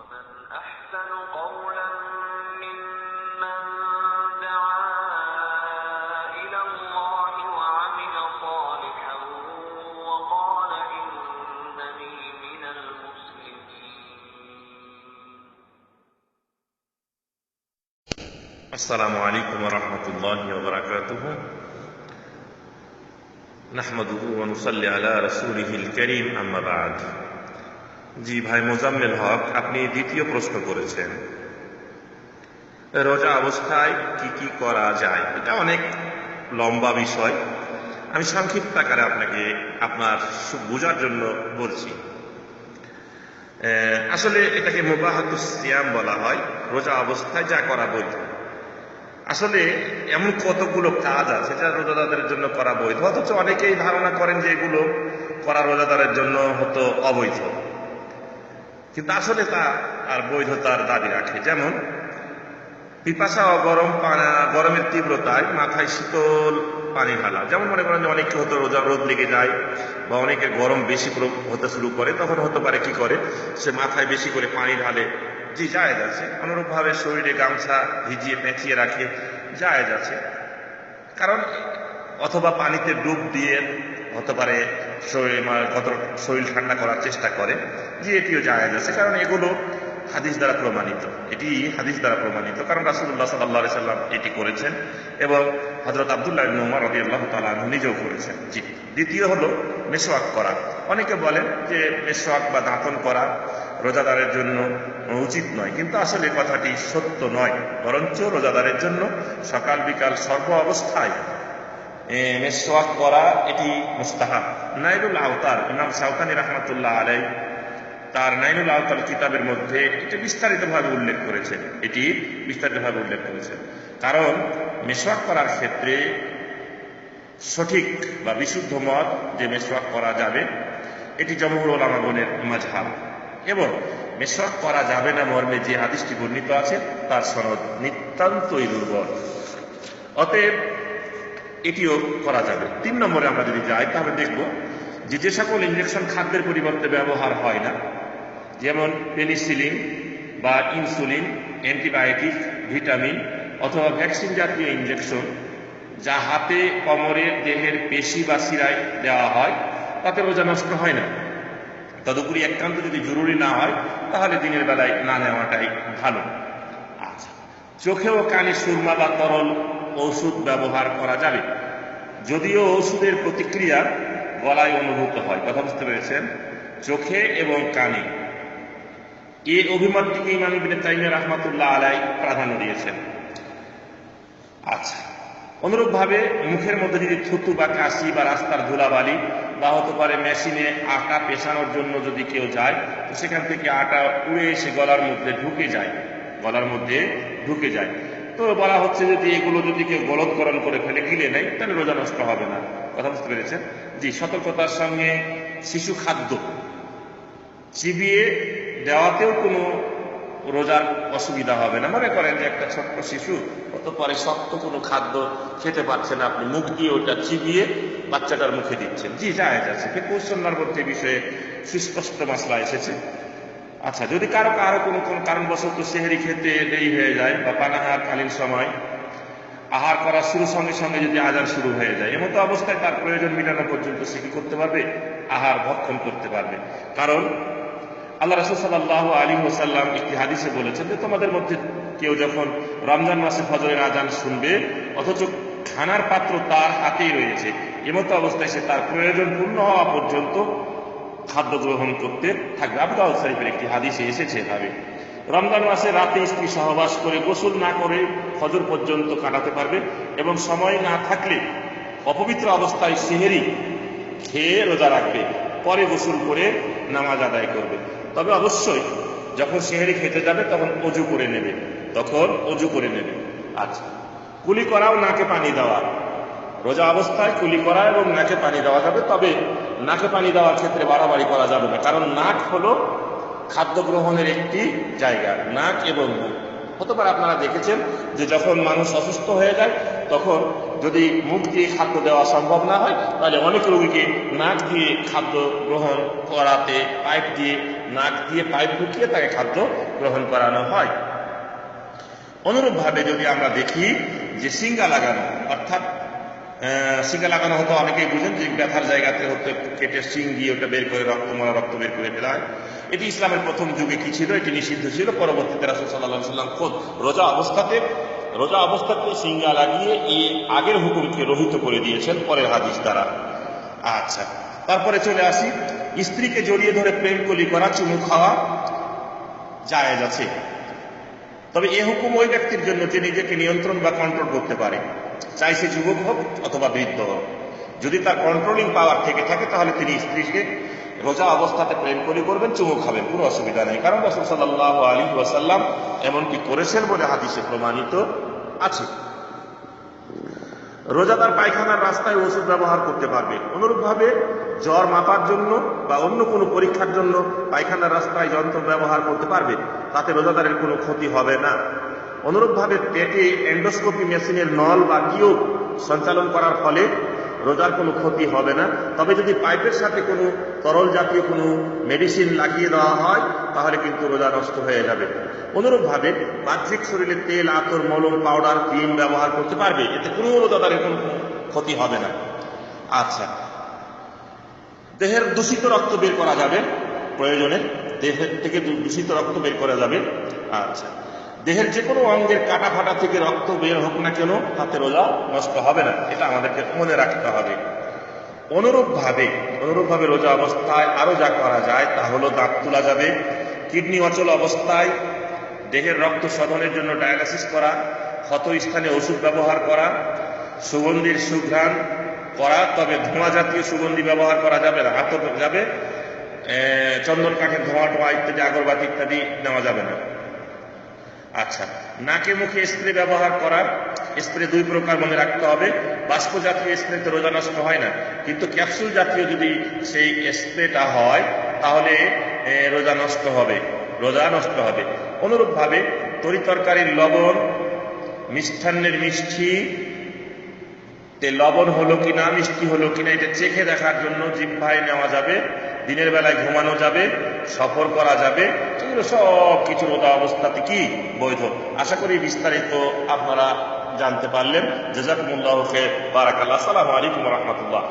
ومن أحسن قولا ممن دعا إلى الله وعمل صالحا وقال إنني من المسلمين. السلام عليكم ورحمة الله وبركاته. نحمده ونصلي على رسوله الكريم أما بعد. জি ভাই মোজাম্মেল হক, আপনি দ্বিতীয় প্রশ্ন করেছেন রোজা অবস্থায় কি কি করা যায়। এটা অনেক লম্বা বিষয়, আমি সংক্ষিপ্ত আকারে আপনাকে আপনার বোঝার জন্য বলছি। আসলে এটাকে মুবাহাতুস সিয়াম বলা হয়, রোজা অবস্থায় যা করা বৈধ। আসলে এমন কতগুলো কাজ আছে যা রোজাদারের জন্য করা বৈধ, অথচ অনেকেই ধারণা করেন যে এগুলো করা রোজাদারের জন্য হয়তো অবৈধ, কিন্তু আসলে তা আর বৈধতার দাবি রাখে। যেমন পিপাসা ও গরমের তীব্রতায় মাথায় শীতল পানি ঢালা। যেমন মনে করেন যে অনেকে হয়তো রোদ লেগে যায় বা অনেকে গরম বেশি হতে শুরু করে, তখন হতে পারে কি করে, সে মাথায় বেশি করে পানি ঢালে, জি জায়েজ আছে। অনুরূপভাবে শরীরে গামছা ভিজিয়ে পেঁচিয়ে রাখে, জায়েজ কারণ অথবা পানিতে ডুব দিয়ে হতে পারে শরীর ঠান্ডা করার চেষ্টা করে, যে এটিও জায়েজ আছে, কারণ এগুলো হাদিস দ্বারা প্রমাণিত। এটি হাদিস দ্বারা প্রমাণিত, কারণ রাসূলুল্লাহ সাল্লাল্লাহু আলাইহি সাল্লাম এটি করেছেন এবং হযরত আব্দুল্লাহ ইবনে উমর রাদিয়াল্লাহু তাআলা আনহু নিজেও করেছেন। জি। দ্বিতীয় হলো মেসওয়াক করা। অনেকে বলেন যে মেসওয়াক বা দাঁতন করা রোজাদারের জন্য উচিত নয়, কিন্তু আসলে কথাটি সত্য নয়, বরঞ্চ রোজাদারের জন্য সকাল বিকাল সর্ব অবস্থায় মেসওয়াক করা এটি মুস্তাহাব। নাইলুল আওতার, ইমাম শাওকানী রাহমাতুল্লাহ আলাইহি তার নাইলুল আওতার কিতাবের মধ্যে এটি বিস্তারিতভাবে উল্লেখ করেছেন। কারণ মেসওয়াক করার ক্ষেত্রে সঠিক বা বিশুদ্ধ মত যে মেসওয়াক করা যাবে, এটি জমহুর উলামাগণের মাযহাব, এবং মেসওয়াক করা যাবে না মর্মে যে হাদিসটি বর্ণিত আছে তার সনদ নিতান্তই দুর্বল। অতএব এটিও করা যাবে। 3 নম্বরে আমরা যদি যাই, তাহলে দেখব যে সকল ইনজেকশন খাদ্যের পরিবর্তে ব্যবহার হয় না, যেমন পেনিসিলিন বা ইনসুলিন, অ্যান্টিবায়োটিক, ভিটামিন অথবা ভ্যাকসিন জাতীয় ইনজেকশন, যা হাতে, কোমরে, দেহের পেশি বা শিরায় দেওয়া হয়, তাতে রোজা নষ্ট হয় না। তদুপরি একান্ত যদি জরুরি না হয় তাহলে দিনের বেলায় না নেওয়াটাই ভালো। আচ্ছা, চোখে ও কানে সুরমা বা তরল ঔষধ ব্যবহার করা যাবে, যদিও ঔষধের প্রতিক্রিয়া গলায় অনুভূত হয়। কথা বুঝতে পেরেছেন? চোখে এবং কানে, এই অভিমতটিকে ইমাম ইবনে তাইমিয়া রাহমাতুল্লাহ আলাইহি প্রাধান্য দিয়েছেন। আচ্ছা, অনুরূপভাবে মুখের মধ্যে যদি থুতু বা কাশি বা রাস্তার ধুলাবালি বা হতে পারে মেশিনে আটা পেশানোর জন্য যদি কেউ যায়, তো সেখান থেকে আটা উড়ে এসে গলার মধ্যে ঢুকে যায়, তো বলা হচ্ছে যদি এগুলো যদি কেউ গলতকরণ করে ফেলে, গিলে নেয়, তাহলে রোজা নষ্ট হবে না। কথা বুঝতে পেরেছেন? জি। সতর্কতার সঙ্গে শিশু খাদ্য চিবিয়ে দেওয়াতেও কোনো রোজার অসুবিধা হবে না। মনে করেন যে একটা ছোট্ট শিশু হতে পারে শক্ত কোনো খাদ্য খেতে পারছে না, আপনি মুখ দিয়ে ওটা চিবিয়ে বাচ্চাটার মুখে দিচ্ছেন, জি জায়েজ আছে। ফিকহ সুন্নাহর মধ্যে বিষয়ে সুস্পষ্ট মাসলা এসেছে। আচ্ছা, যদি কারো কোনো কারণবশত সেহরি খেতে দেরি হয়ে যায় বা পানাহার কালীন সময় আহার করার সঙ্গে সঙ্গে যদি আজান শুরু হয়ে যায়, এমতো অবস্থায় তার প্রয়োজন মেটানো পর্যন্ত সে কি করতে পারবে? আহার ভক্ষণ করতে পারবে। কারণ আল্লাহ রাসূল সাল্লাল্লাহু আলাইহি ওয়াসাল্লাম একটি হাদিসে বলেছেন যে তোমাদের মধ্যে কেউ যখন রমজান মাসে ফজরের আজান শুনবে অথচ খানার পাত্র তার হাতেই রয়েছে, এমতো অবস্থায় সে তার প্রয়োজন পূর্ণ হওয়া পর্যন্ত খাদ্য গ্রহণ করতে থাকবে। আবু দাউদ শরীফের একটি হাদিসে এসেছে এভাবে। রমজান মাসে রাতে স্ত্রী সহবাস করে গোসল না করে ফজর পর্যন্ত কাটাতে পারবে, এবং সময় না থাকলে অপবিত্র অবস্থায় সেহরি খেয়ে রোজা রাখবে, পরে গোসল করে নামাজ আদায় করবে। তবে অবশ্যই যখন সেহরি খেতে যাবে তখন অজু করে নেবে। আচ্ছা, কুলি করাও নাকে পানি দেওয়া, রোজা অবস্থায় কুলি করা এবং নাকে পানি দেওয়া যাবে, তবে নাকে পানি দেওয়ার ক্ষেত্রে বাড়াবাড়ি করা যাবে না, কারণ নাক হলো খাদ্য গ্রহণের একটি জায়গা। নাক এবং মুখ, হতে পারে আপনারা দেখেছেন যে যখন মানুষ অসুস্থ হয়ে যায় তখন যদি মুখ দিয়ে খাদ্য দেওয়া সম্ভব না হয়, তাহলে অনেক রোগীকে নাক দিয়ে খাদ্য গ্রহণ করাতে নাক দিয়ে পাইপ ঢুকিয়ে তাকে খাদ্য গ্রহণ করানো হয়। অনুরূপভাবে যদি আমরা দেখি যে সিঙ্গা লাগানো, অর্থাৎ সিঙ্গা লাগানো হতো অনেকেই বুঝেন যে ব্যথার জায়গাতে হতে কেটে সিং দিয়ে ওটা বের করে রক্ত বের করে ফেলা হয়। এটি ইসলামের প্রথম যুগে কি ছিল? এটি নিষিদ্ধ ছিল। পরবর্তীতে রাসূল সাল্লাল্লাহু আলাইহি ওয়াসাল্লাম খোদ রোজা অবস্থাতে সিঙ্গা লাগিয়ে এই আগের হুকুমকে রহিত করে দিয়েছেন পরের হাদিস দ্বারা। আচ্ছা, তারপরে চলে আসি, স্ত্রীকে জড়িয়ে ধরে প্রেম কলি করা, চুমু খাওয়া জায়েজ আছে। তবে এ হুকুম ওই ব্যক্তির জন্য যে নিজেকে নিয়ন্ত্রণ বা কন্ট্রোল করতে পারে, চাই সে যুবক হোক অথবা বৃদ্ধ হোক। যদি তার কন্ট্রোলিং পাওয়ার থেকে থাকে তাহলে তিনি স্ত্রীকে রোজা অবস্থাতে প্রেম কলি করবেন, চুমু খাবেন, কোনো অসুবিধা নেই। কারণ রাসূল সাল্লাল্লাহু আলাইহি ওয়াসাল্লাম এমনটি করেছেন বলে হাদিসে প্রমাণিত আছে। রোজাদার পায়খানার রাস্তায় ওষুধ ব্যবহার করতে পারবে। অনুরূপভাবে জ্বর মাপার জন্য বা অন্য কোনো পরীক্ষার জন্য পায়খানার রাস্তায় যন্ত্র ব্যবহার করতে পারবে, তাতে রোজাদারের কোনো ক্ষতি হবে না। অনুরূপভাবে পেটে এন্ডোস্কোপি মেশিনের নল বা টিউব সঞ্চালন করার ফলে রোজার কোনো ক্ষতি হবে না। তবে যদি পাইপের সাথে কোনো তরল জাতীয় কোনো মেডিসিন লাগিয়ে দেওয়া হয় তাহলে কিন্তু রোজা নষ্ট হয়ে যাবে। অনুরূপভাবে বাহ্যিক শরীরে তেল, আতর, মলম, পাউডার, ক্রিম ব্যবহার করতে পারবে, এতে কোনো রোজাদারের কোনো ক্ষতি হবে না। আচ্ছা, দেহের দূষিত রক্ত বের করা যাবে, প্রয়োজনে দেহের থেকে দূষিত রক্ত বের করা যাবে। আচ্ছা, দেহের যে কোনো অঙ্গের কাটা ফাটা থেকে রক্ত বের হোক না কেন তাতে রোজা নষ্ট হবে না, এটা আমাদেরকে মনে রাখতে হবে। অনুরূপভাবে রোজা অবস্থায় আরো যা করা যায় তা হলো দাঁত তোলা যাবে, কিডনি অচল অবস্থায় দেহের রক্ত শোধনের জন্য ডায়ালাসিস করা, ক্ষত স্থানে ওষুধ ব্যবহার করা, সুগন্ধির সুঘ্রাণ করা, তবে ধোঁয়া জাতীয় সুগন্ধি ব্যবহার করা যাবে না, আতর যাবে, চন্দন কাঠের ধোঁয়া টোয়া ইত্যাদি, আগরবাতি ইত্যাদি নেওয়া যাবে না। আচ্ছা, নাকে মুখে স্প্রে ব্যবহার করা, স্প্রে দুই প্রকার মনে রাখতে হবে। বাষ্প জাতীয় স্প্রেতে রোজা নষ্ট হয় না, কিন্তু ক্যাপসুল জাতীয় যদি সেই স্প্রেটা হয় তাহলে রোজা নষ্ট হবে। অনুরূপভাবে তরিতরকারির লবণ, মিষ্টান্নের মিষ্টি লবণ হলো কিনা, মিষ্টি হলো কিনা, এটা চেখে দেখার জন্য জিহ্বায় নেওয়া যাবে। দিনের বেলায় ঘুমানো যাবে, সফর করা যাবে, এগুলো সব কিছু রোজা অবস্থাতে কি বৈধ। আশা করি বিস্তারিত আপনারা জানতে পারলেন। জাযাকুমুল্লাহু খাইর, বারাকাল্লাহ। আসসালামু আলাইকুম ওয়া রাহমাতুল্লাহ।